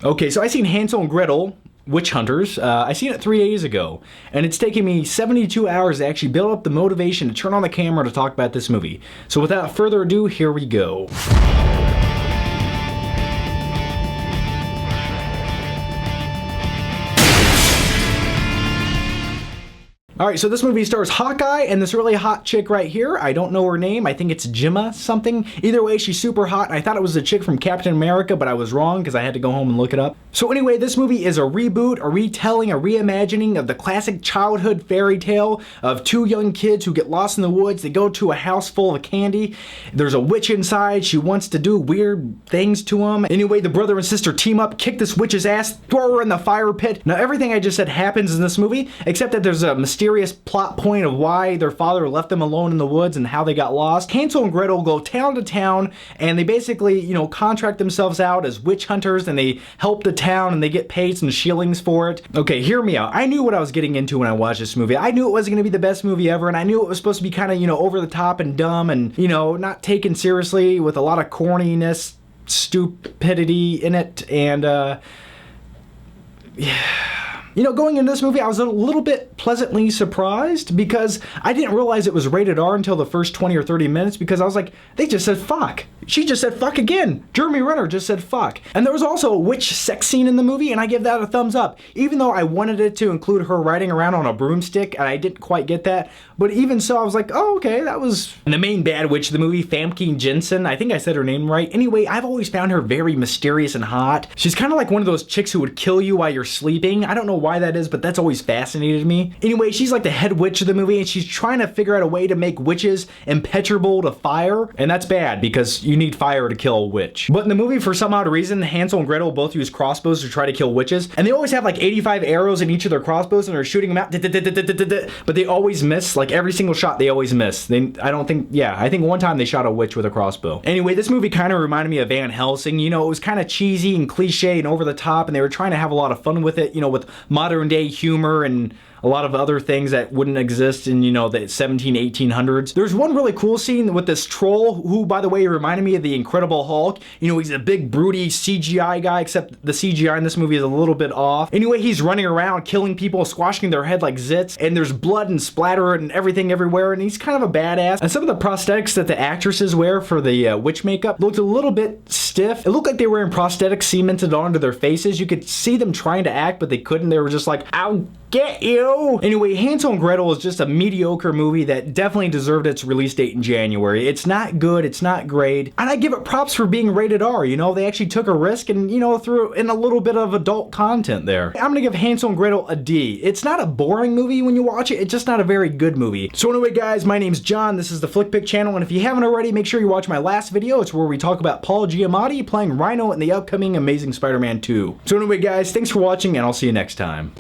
Okay, so I seen Hansel and Gretel, Witch Hunters. I seen it 3 days ago, and it's taken me 72 hours to actually build up the motivation to turn on the camera to talk about this movie. So without further ado, here we go. Alright, so this movie stars Hawkeye and this really hot chick right here. I don't know her name. I think it's Gemma something. Either way, she's super hot. And I thought it was a chick from Captain America, but I was wrong because I had to go home and look it up. So anyway, this movie is a reboot, a retelling, a reimagining of the classic childhood fairy tale of two young kids who get lost in the woods. They go to a house full of candy. There's a witch inside. She wants to do weird things to them. Anyway, the brother and sister team up, kick this witch's ass, throw her in the fire pit. Now, everything I just said happens in this movie, except that there's a mysterious plot point of why their father left them alone in the woods and how they got lost. Hansel and Gretel go town to town and they basically, contract themselves out as witch hunters and they help the town and they get paid some shillings for it. Okay, hear me out. I knew what I was getting into when I watched this movie. I knew it wasn't going to be the best movie ever, and I knew it was supposed to be kind of, over the top and dumb and, not taken seriously, with a lot of corniness, stupidity in it, and going into this movie, I was a little bit pleasantly surprised because I didn't realize it was rated R until the first 20 or 30 minutes, because I was like, they just said fuck. She just said fuck again. Jeremy Renner just said fuck. And there was also a witch sex scene in the movie, and I give that a thumbs up. Even though I wanted it to include her riding around on a broomstick, and I didn't quite get that. But even so, I was like, oh, okay, that was... And the main bad witch of the movie, Famke Janssen, I think I said her name right. Anyway, I've always found her very mysterious and hot. She's kind of like one of those chicks who would kill you while you're sleeping. I don't know why that is, but that's always fascinated me. Anyway, she's like the head witch of the movie, and she's trying to figure out a way to make witches impenetrable to fire. And that's bad, because you need fire to kill a witch. But in the movie, for some odd reason, Hansel and Gretel both use crossbows to try to kill witches, and they always have like 85 arrows in each of their crossbows, and they're shooting them out, but they always miss. Like every single shot, they always miss. I think one time they shot a witch with a crossbow. Anyway, this movie kind of reminded me of Van Helsing. It was kind of cheesy and cliche and over the top, and they were trying to have a lot of fun with it, with modern day humor and a lot of other things that wouldn't exist in, the 17, 1800s. There's one really cool scene with this troll who, by the way, reminded me of the Incredible Hulk. He's a big, broody CGI guy, except the CGI in this movie is a little bit off. Anyway, he's running around, killing people, squashing their head like zits, and there's blood and splatter and everything everywhere, and he's kind of a badass. And some of the prosthetics that the actresses wear for the witch makeup looked a little bit stiff. It looked like they were in prosthetics cemented onto their faces. You could see them trying to act, but they couldn't. They were just like, I'll get you. Anyway, Hansel and Gretel is just a mediocre movie that definitely deserved its release date in January. It's not good, it's not great, and I give it props for being rated R. They actually took a risk and, threw in a little bit of adult content there. I'm gonna give Hansel and Gretel a D. It's not a boring movie when you watch it, it's just not a very good movie. So anyway, guys, my name's John, this is the Flick Pick channel, and if you haven't already, make sure you watch my last video. It's where we talk about Paul Giamatti playing Rhino in the upcoming Amazing Spider-Man 2. So anyway, guys, thanks for watching, and I'll see you next time.